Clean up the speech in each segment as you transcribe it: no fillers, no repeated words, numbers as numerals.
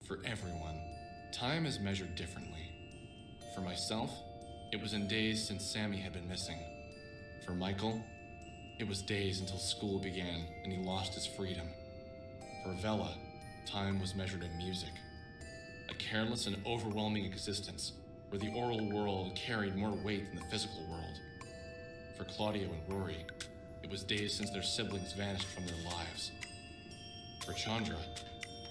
For everyone, time is measured differently. For myself, it was in days since Sammy had been missing. For Michael, it was days until school began and he lost his freedom. For Vela, time was measured in music. A careless and overwhelming existence where the oral world carried more weight than the physical world. For Claudio and Rory, it was days since their siblings vanished from their lives. For Chandra,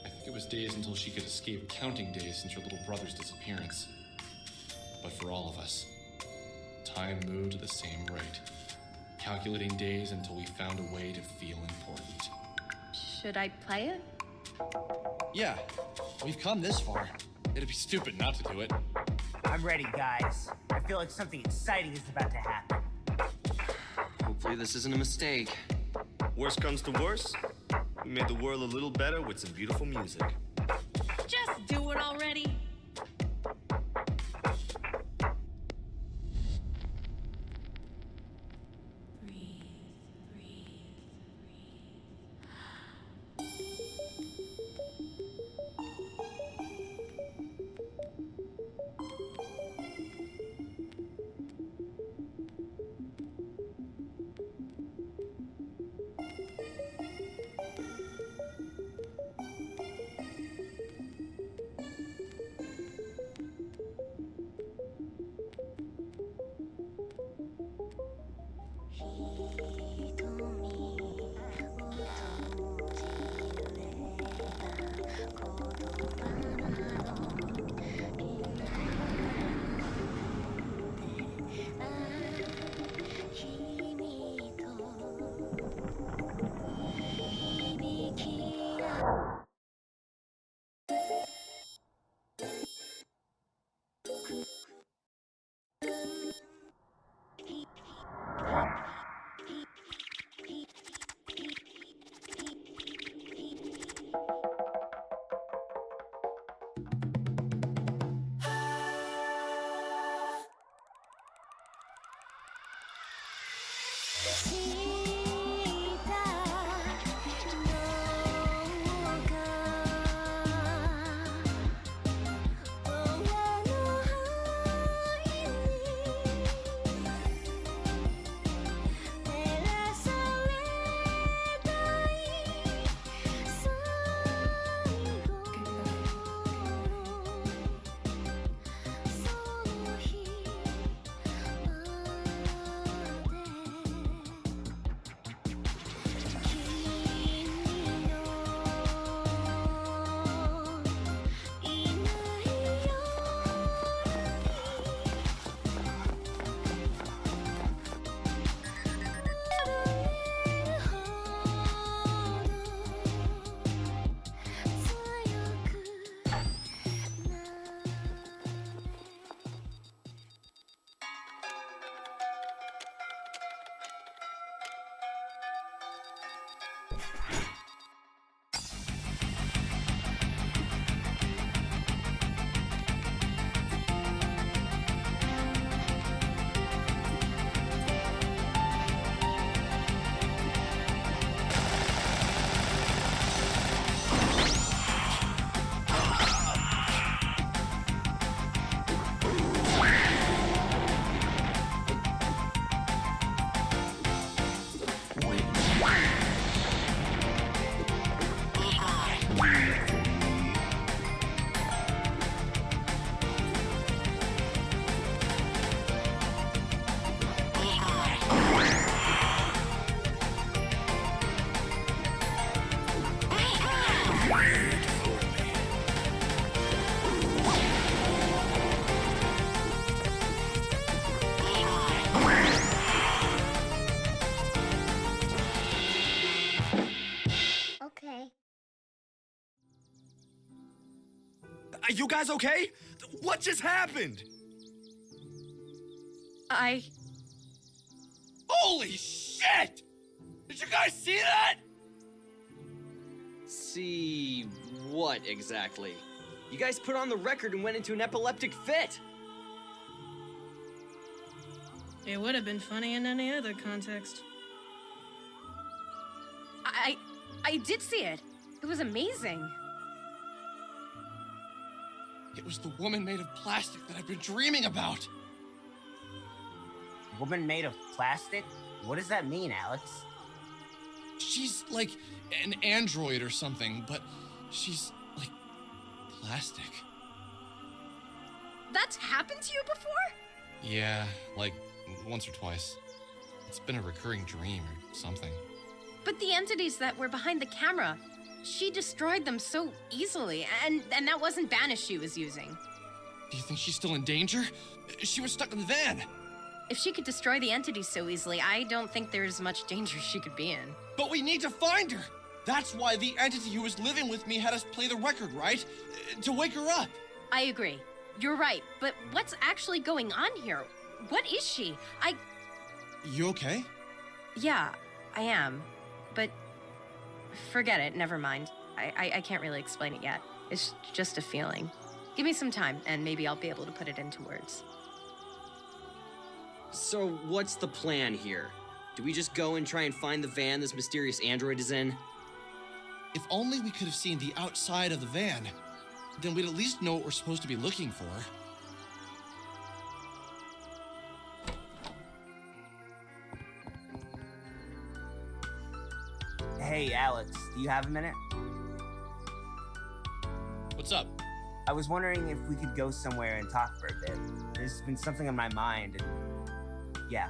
I think it was days until she could escape counting days since her little brother's disappearance. But for all of us, time moved at the same rate, calculating days until we found a way to feel important. Should I play it? Yeah, we've come this far. It'd be stupid not to do it. I'm ready, guys. I feel like something exciting is about to happen. Hopefully this isn't a mistake. Worst comes to worst, we made the world a little better with some beautiful music. Just do it already. Are you guys okay? What just happened? Holy shit! Did you guys see that? See what exactly? You guys put on the record and went into an epileptic fit. It would have been funny in any other context. I did see it. It was amazing. It was the woman made of plastic that I've been dreaming about. Woman made of plastic? What does that mean, Alex? She's like an android or something, but she's like plastic. That's happened to you before? Yeah, like once or twice. It's been a recurring dream or something. But the entities that were behind the camera, she destroyed them so easily, and that wasn't Banish she was using. Do you think she's still in danger? She was stuck in the van. If she could destroy the entities so easily, I don't think there's much danger she could be in. But we need to find her. That's why the entity who was living with me had us play the record, right? To wake her up. I agree. You're right, but what's actually going on here? What is she? You okay? Yeah, I am. But forget it, never mind. I can't really explain it yet. It's just a feeling. Give me some time, and maybe I'll be able to put it into words. So, what's the plan here? Do we just go and try and find the van this mysterious android is in? If only we could have seen the outside of the van, then we'd at least know what we're supposed to be looking for. Hey, Alex, do you have a minute? What's up? I was wondering if we could go somewhere and talk for a bit. There's been something on my mind, and yeah.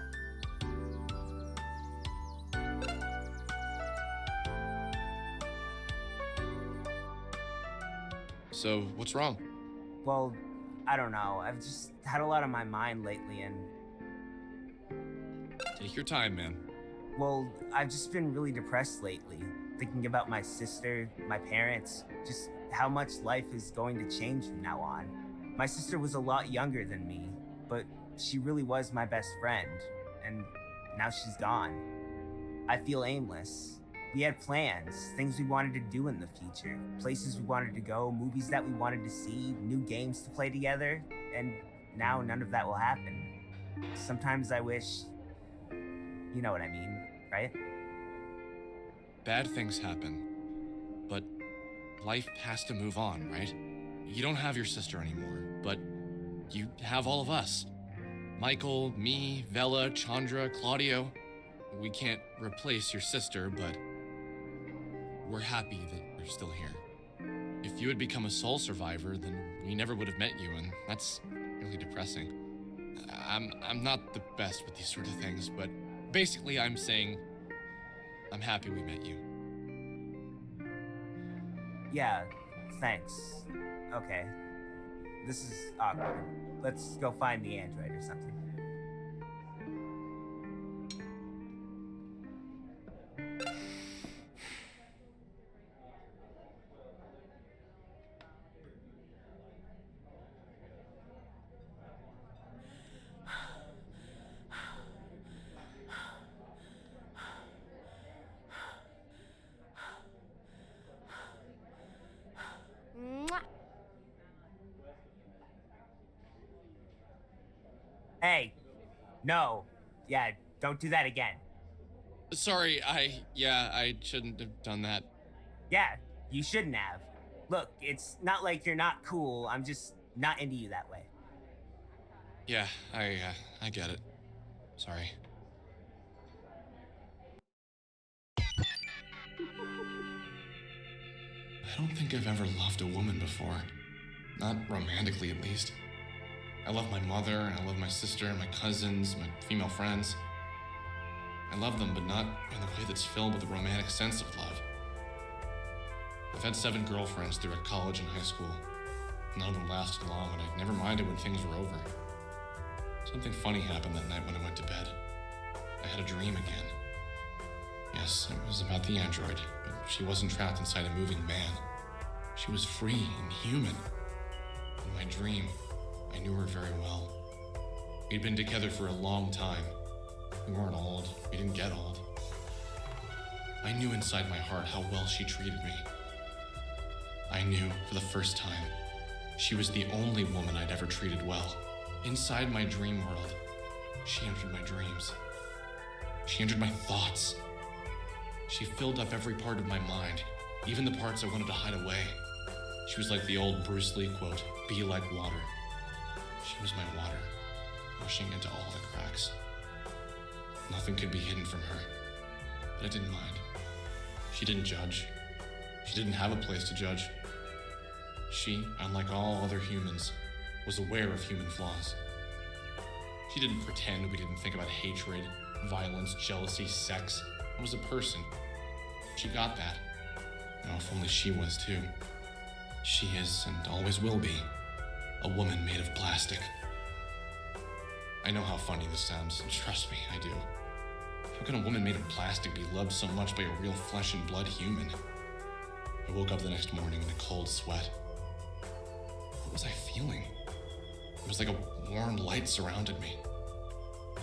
So, what's wrong? Well, I don't know. I've just had a lot on my mind lately, and Take your time, man. well, I've just been really depressed lately. Thinking about my sister, my parents, just how much life is going to change from now on. My sister was a lot younger than me, but she really was my best friend, and now she's gone. I feel aimless. We had plans, things we wanted to do in the future, places we wanted to go, movies that we wanted to see, new games to play together, and now none of that will happen. Sometimes I wish, you know what I mean, right? Bad things happen. But life has to move on, right? You don't have your sister anymore, but you have all of us. Michael, me, Vela, Chandra, Claudio. We can't replace your sister, but we're happy that you're still here. If you had become a soul survivor, then we never would have met you, and that's really depressing. I'm not the best with these sort of things, but basically I'm saying I'm happy we met you. Yeah, thanks. Okay. This is awkward. Let's go find the android or something. Mwah. Hey! No. Yeah, don't do that again. Sorry, I shouldn't have done that. Yeah, you shouldn't have. Look, it's not like you're not cool, I'm just not into you that way. Yeah, I get it. Sorry. I don't think I've ever loved a woman before. Not romantically, at least. I love my mother, and I love my sister, and my cousins, my female friends. I love them, but not in the way that's filled with a romantic sense of love. I've had 7 girlfriends throughout college and high school. None of them lasted long, and I never minded when things were over. Something funny happened that night when I went to bed. I had a dream again. Yes, it was about the android, but she wasn't trapped inside a moving van. She was free and human. In my dream, I knew her very well. We'd been together for a long time. We weren't old. We didn't get old. I knew inside my heart how well she treated me. I knew, for the first time, she was the only woman I'd ever treated well. Inside my dream world, she entered my dreams. She entered my thoughts. She filled up every part of my mind, even the parts I wanted to hide away. She was like the old Bruce Lee quote, "Be like water." She was my water, rushing into all the cracks. Nothing could be hidden from her, but I didn't mind. She didn't judge. She didn't have a place to judge. She, unlike all other humans, was aware of human flaws. She didn't pretend we didn't think about hatred, violence, jealousy, sex. I was a person. She got that. Now, if only she was too. She is, and always will be, a woman made of plastic. I know how funny this sounds, and trust me, I do. How can a woman made of plastic be loved so much by a real flesh and blood human? I woke up the next morning in a cold sweat. What was I feeling? It was like a warm light surrounded me.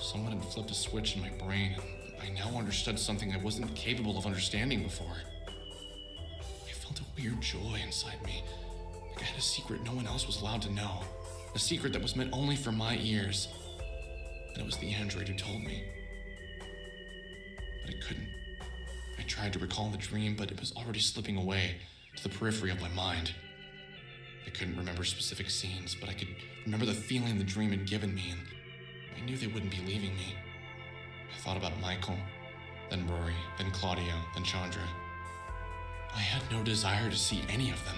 Someone had flipped a switch in my brain, and I now understood something I wasn't capable of understanding before. I felt a weird joy inside me, like I had a secret no one else was allowed to know, a secret that was meant only for my ears. And it was the android who told me. But I couldn't. I tried to recall the dream, but it was already slipping away to the periphery of my mind. I couldn't remember specific scenes, but I could remember the feeling the dream had given me, and I knew they wouldn't be leaving me. I thought about Michael, then Rory, then Claudio, then Chandra. I had no desire to see any of them.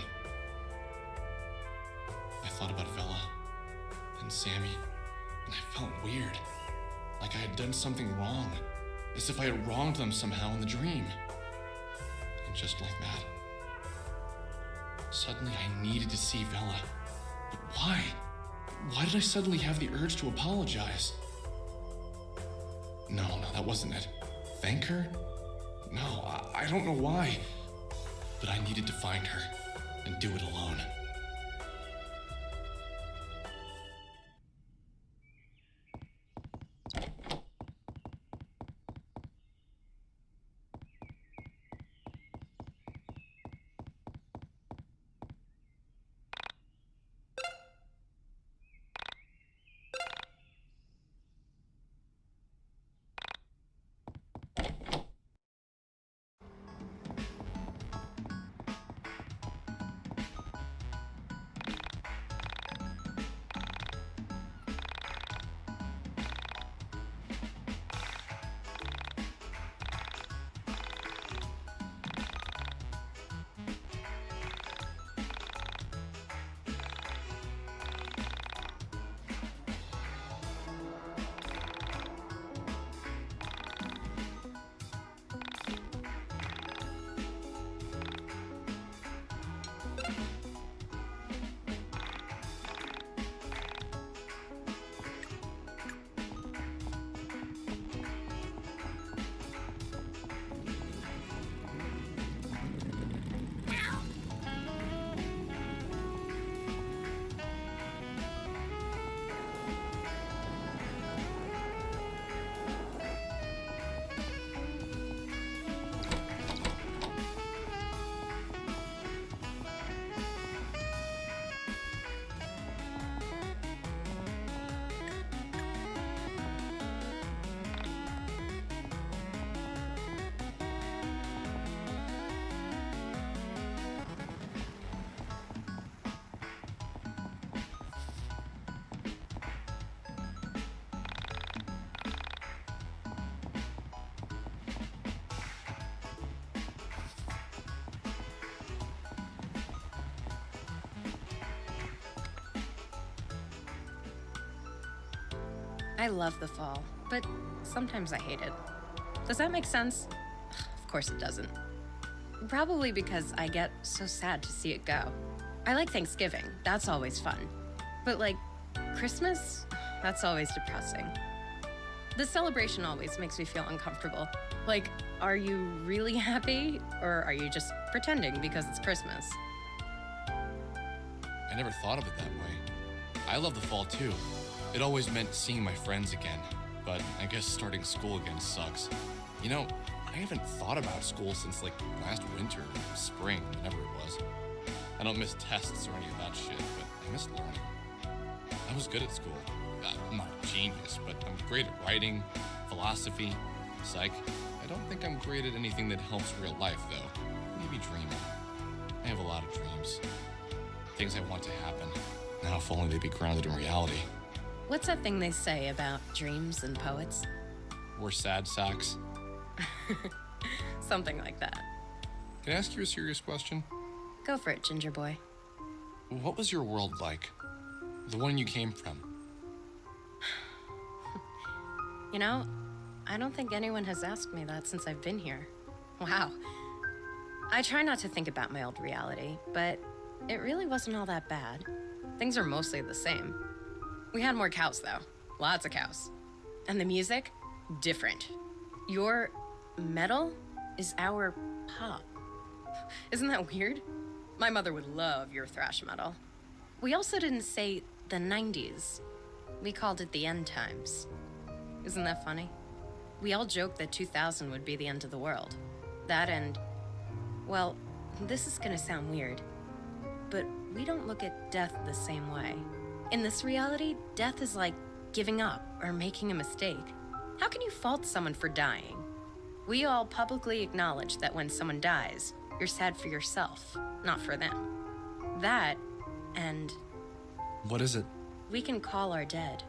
I thought about Vela, then Sammy, and I felt weird, like I had done something wrong, as if I had wronged them somehow in the dream. And just like that, suddenly I needed to see Vela. But why? Why did I suddenly have the urge to apologize? No, that wasn't it. Thank her? No, I don't know why. But I needed to find her and do it alone. I love the fall, but sometimes I hate it. Does that make sense? Of course it doesn't. Probably because I get so sad to see it go. I like Thanksgiving, that's always fun. But like, Christmas? That's always depressing. The celebration always makes me feel uncomfortable. Like, are you really happy? Or are you just pretending because it's Christmas? I never thought of it that way. I love the fall too. It always meant seeing my friends again, but I guess starting school again sucks. You know, I haven't thought about school since like last winter, spring, whenever it was. I don't miss tests or any of that shit, but I miss learning. I was good at school. I'm not a genius, but I'm great at writing, philosophy, psych. I don't think I'm great at anything that helps real life, though. Maybe dreaming. I have a lot of dreams. things I want to happen. Now, if only they'd be grounded in reality. What's that thing they say about dreams and poets? We're sad sacks. Something like that. Can I ask you a serious question? Go for it, Ginger Boy. What was your world like? The one you came from? You know, I don't think anyone has asked me that since I've been here. Wow. I try not to think about my old reality, but it really wasn't all that bad. Things are mostly the same. We had more cows, though. Lots of cows. And the music? Different. Your metal is our pop. Isn't that weird? My mother would love your thrash metal. We also didn't say the 90s. We called it the end times. Isn't that funny? We all joked that 2000 would be the end of the world. That and, well, this is gonna sound weird, but we don't look at death the same way. In this reality, death is like giving up or making a mistake. How can you fault someone for dying? We all publicly acknowledge that when someone dies, you're sad for yourself, not for them. That, and What is it? we can call our dead.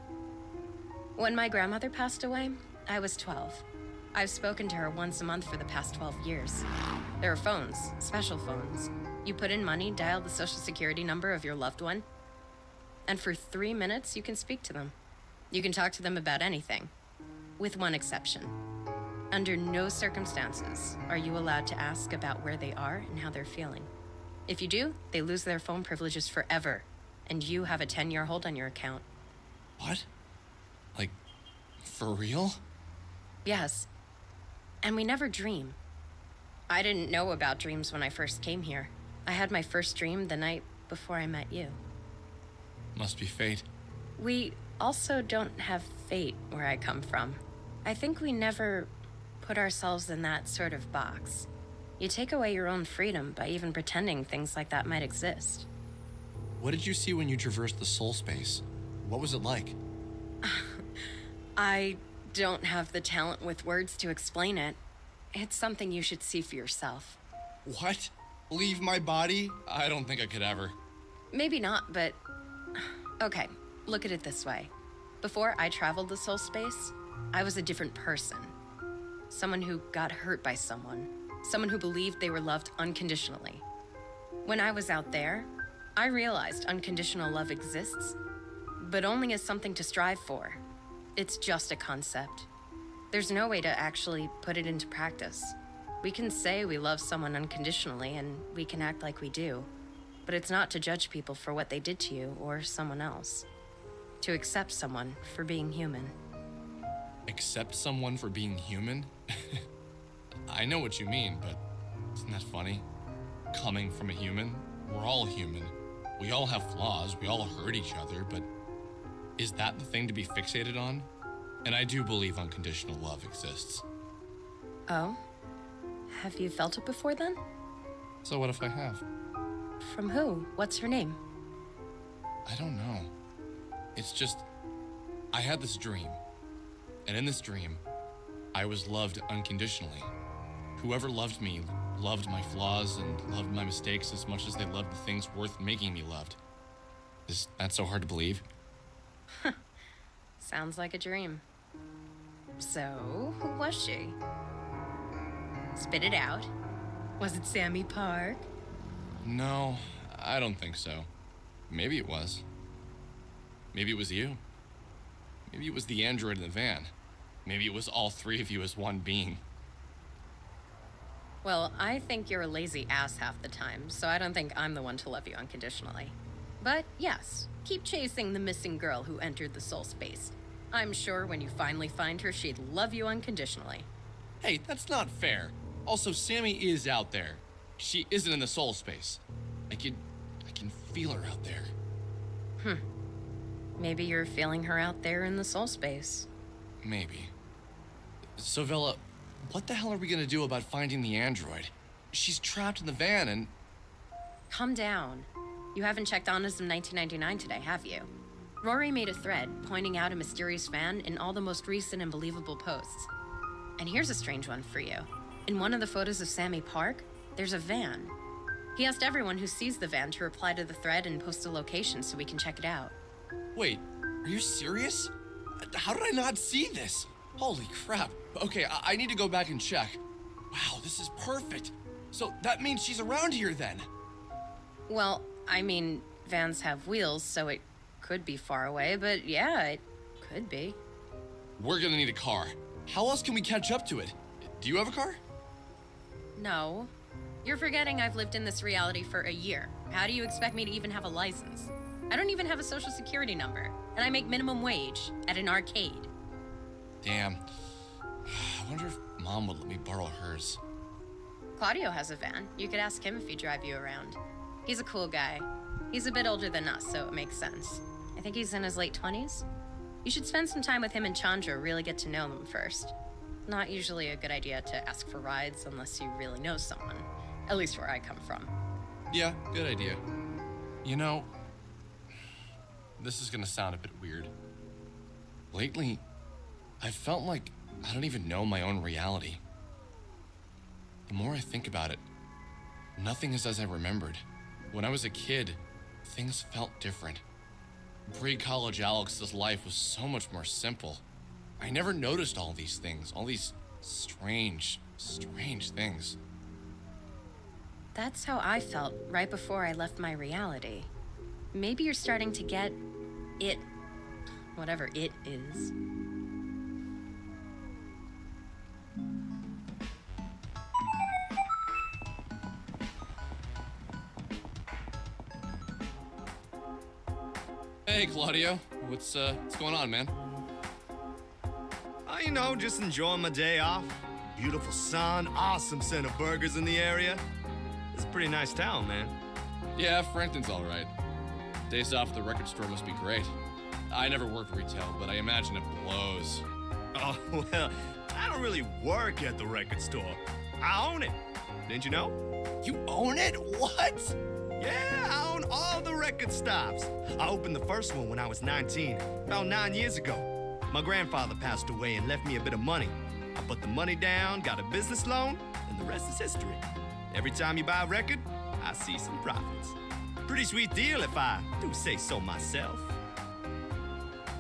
When my grandmother passed away, I was 12. I've spoken to her once a month for the past 12 years. There are phones, special phones. You put in money, dial the social security number of your loved one, and for 3 minutes, you can speak to them. You can talk to them about anything, with one exception. Under no circumstances are you allowed to ask about where they are and how they're feeling. If you do, they lose their phone privileges forever, and you have a 10-year hold on your account. What? Like, for real? Yes. And we never dream. I didn't know about dreams when I first came here. I had my first dream the night before I met you. Must be fate. We also don't have fate where I come from. I think we never put ourselves in that sort of box. You take away your own freedom by even pretending things like that might exist. What did you see when you traversed the soul space? What was it like? I don't have the talent with words to explain it. It's something you should see for yourself. What? Leave my body? I don't think I could ever. Maybe not, but... Okay, look at it this way. Before I traveled the soul space, I was a different person. Someone who got hurt by someone. Someone who believed they were loved unconditionally. When I was out there, I realized unconditional love exists, but only as something to strive for. It's just a concept. There's no way to actually put it into practice. We can say we love someone unconditionally, and we can act like we do, but it's not to judge people for what they did to you or someone else. To accept someone for being human. Accept someone for being human? I know what you mean, but isn't that funny? Coming from a human, we're all human. We all have flaws, we all hurt each other, but is that the thing to be fixated on? And I do believe unconditional love exists. Oh? Have you felt it before then? So what if I have? From who? What's her name? I don't know. It's just, I had this dream. And in this dream, I was loved unconditionally. Whoever loved me loved my flaws and loved my mistakes as much as they loved the things worth making me loved. Is that so hard to believe? Sounds like a dream. So, who was she? Spit it out. Was it Sammy Park? No, I don't think so. Maybe it was. Maybe it was you. Maybe it was the android in the van. Maybe it was all three of you as one being. Well, I think you're a lazy ass half the time, so I don't think I'm the one to love you unconditionally. But yes, keep chasing the missing girl who entered the soul space. I'm sure when you finally find her, she'd love you unconditionally. Hey, that's not fair. Also, Sammy is out there. She isn't in the soul space. I can feel her out there. Maybe you're feeling her out there in the soul space. Maybe. So, Vela, what the hell are we gonna do about finding the android? She's trapped in the van and... Calm down. You haven't checked Onism 1999 today, have you? Rory made a thread pointing out a mysterious van in all the most recent and believable posts. And here's a strange one for you. In one of the photos of Sammy Park, there's a van. He asked everyone who sees the van to reply to the thread and post a location so we can check it out. Wait, are you serious? How did I not see this? Holy crap. Okay, I need to go back and check. Wow, this is perfect. So that means she's around here then. Well, I mean, vans have wheels, so it could be far away, but yeah, it could be. We're gonna need a car. How else can we catch up to it? Do you have a car? No. You're forgetting I've lived in this reality for a year. How do you expect me to even have a license? I don't even have a social security number, and I make minimum wage at an arcade. Damn. I wonder if Mom would let me borrow hers. Claudio has a van. You could ask him if he'd drive you around. He's a cool guy. He's a bit older than us, so it makes sense. I think he's in his late 20s. You should spend some time with him and Chandra, really get to know them first. Not usually a good idea to ask for rides unless you really know someone. At least where I come from. Yeah, good idea. You know, this is gonna sound a bit weird. Lately, I felt like I don't even know my own reality. The more I think about it, nothing is as I remembered. When I was a kid, things felt different. Pre-college Alex's life was so much more simple. I never noticed all these things, all these strange things. That's how I felt right before I left my reality. Maybe you're starting to get it, whatever it is. Hey, Claudio. What's going on, man? You know, just enjoying my day off. Beautiful sun, awesome scent of burgers in the area. It's a pretty nice town, man. Yeah, Franklin's all right. Days off at the record store must be great. I never worked retail, but I imagine it blows. Oh, well, I don't really work at the record store. I own it. Didn't you know? You own it? What? Yeah, I own all the record stops. I opened the first one when I was 19, about 9 years ago. My grandfather passed away and left me a bit of money. I put the money down, got a business loan, and the rest is history. Every time you buy a record, I see some profits. Pretty sweet deal if I do say so myself.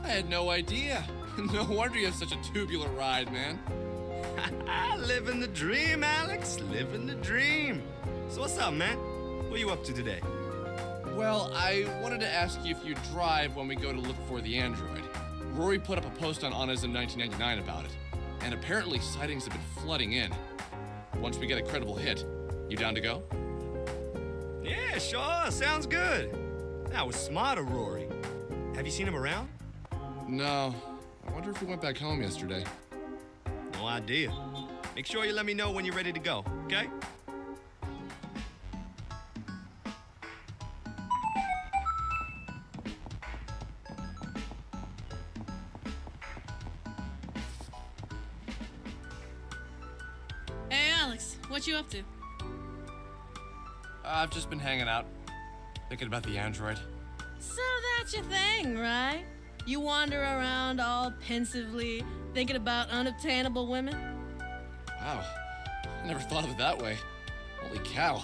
I had no idea. No wonder you have such a tubular ride, man. Living the dream, Alex. Living the dream. So what's up, man? What are you up to today? Well, I wanted to ask you if you drive when we go to look for the android. Rory put up a post on Honest in 1999 about it, and apparently sightings have been flooding in. Once we get a credible hit, you down to go? Yeah, sure. Sounds good. That was smart of Rory. Have you seen him around? No. I wonder if he went back home yesterday. No idea. Make sure you let me know when you're ready to go, okay? Hey, Alex, what you up to? I've just been hanging out, thinking about the android. So that's your thing, right? You wander around all pensively, thinking about unobtainable women? Wow. I never thought of it that way. Holy cow.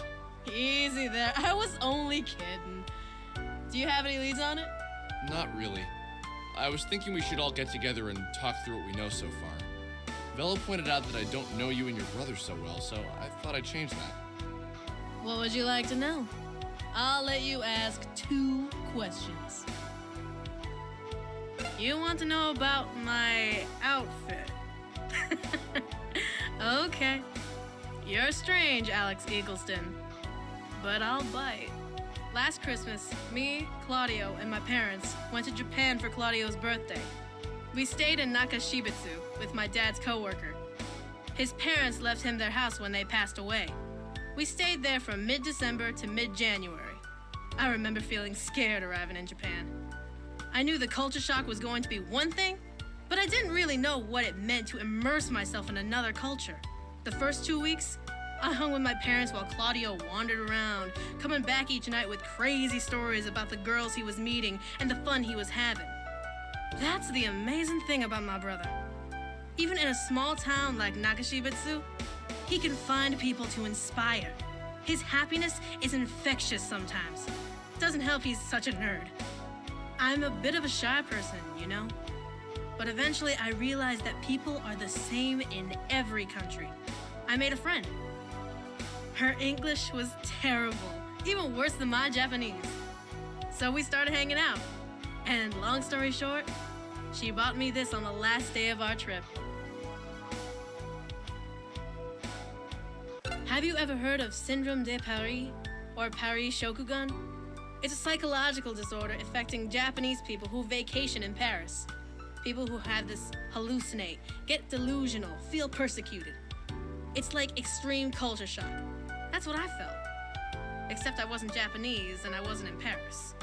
Easy there. I was only kidding. Do you have any leads on it? Not really. I was thinking we should all get together and talk through what we know so far. Bella pointed out that I don't know you and your brother so well, so I thought I'd change that. What would you like to know? I'll let you ask 2 questions. You want to know about my outfit? Okay. You're strange, Alex Eagleston. But I'll bite. Last Christmas, me, Claudio, and my parents went to Japan for Claudio's birthday. We stayed in Nakashibetsu with my dad's coworker. His parents left him their house when they passed away. We stayed there from mid-December to mid-January. I remember feeling scared arriving in Japan. I knew the culture shock was going to be one thing, but I didn't really know what it meant to immerse myself in another culture. The first 2 weeks, I hung with my parents while Claudio wandered around, coming back each night with crazy stories about the girls he was meeting and the fun he was having. That's the amazing thing about my brother. Even in a small town like Nakashibetsu, he can find people to inspire. His happiness is infectious sometimes. Doesn't help he's such a nerd. I'm a bit of a shy person, you know? But eventually I realized that people are the same in every country. I made a friend. Her English was terrible, even worse than my Japanese. So we started hanging out. And long story short, she bought me this on the last day of our trip. Have you ever heard of Syndrome de Paris or Paris Shokugan? It's a psychological disorder affecting Japanese people who vacation in Paris. People who have this hallucinate, get delusional, feel persecuted. It's like extreme culture shock. That's what I felt. Except I wasn't Japanese and I wasn't in Paris.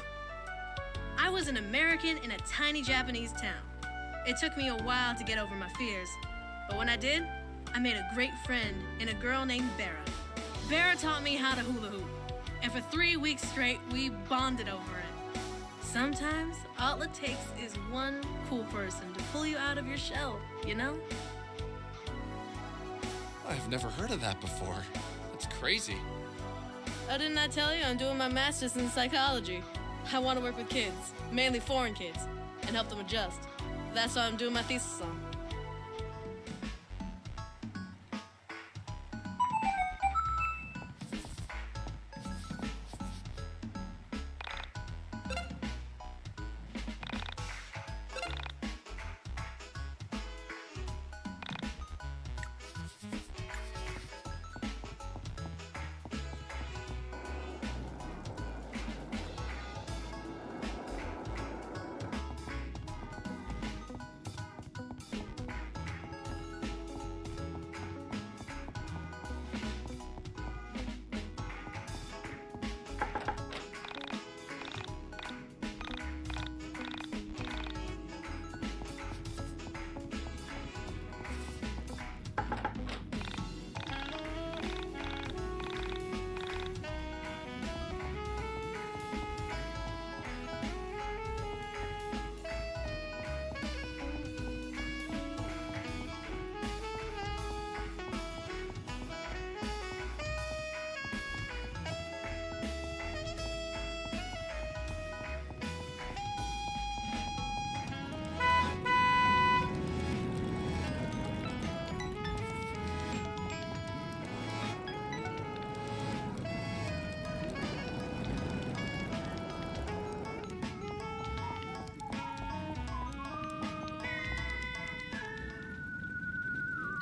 I was an American in a tiny Japanese town. It took me a while to get over my fears, but when I did, I made a great friend in a girl named Bera. Bera taught me how to hula hoop, and for 3 weeks straight, we bonded over it. Sometimes, all it takes is one cool person to pull you out of your shell, you know? I've never heard of that before. That's crazy. Oh, didn't I tell you I'm doing my master's in psychology? I want to work with kids, mainly foreign kids, and help them adjust. That's what I'm doing my thesis on.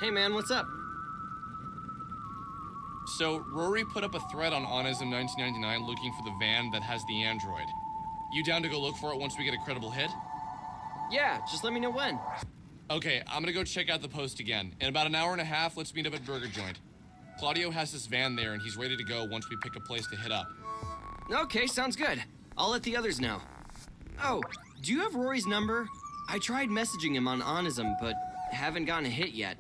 Hey man, what's up? So, Rory put up a thread on Onism 1999 looking for the van that has the android. You down to go look for it once we get a credible hit? Yeah, just let me know when. Okay, I'm gonna go check out the post again. In about an hour and a half, let's meet up at Burger Joint. Claudio has this van there and he's ready to go once we pick a place to hit up. Okay, sounds good. I'll let the others know. Oh, do you have Rory's number? I tried messaging him on Onism, but haven't gotten a hit yet.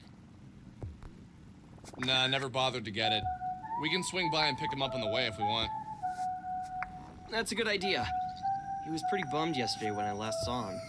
Nah, never bothered to get it. We can swing by and pick him up on the way if we want. That's a good idea. He was pretty bummed yesterday when I last saw him.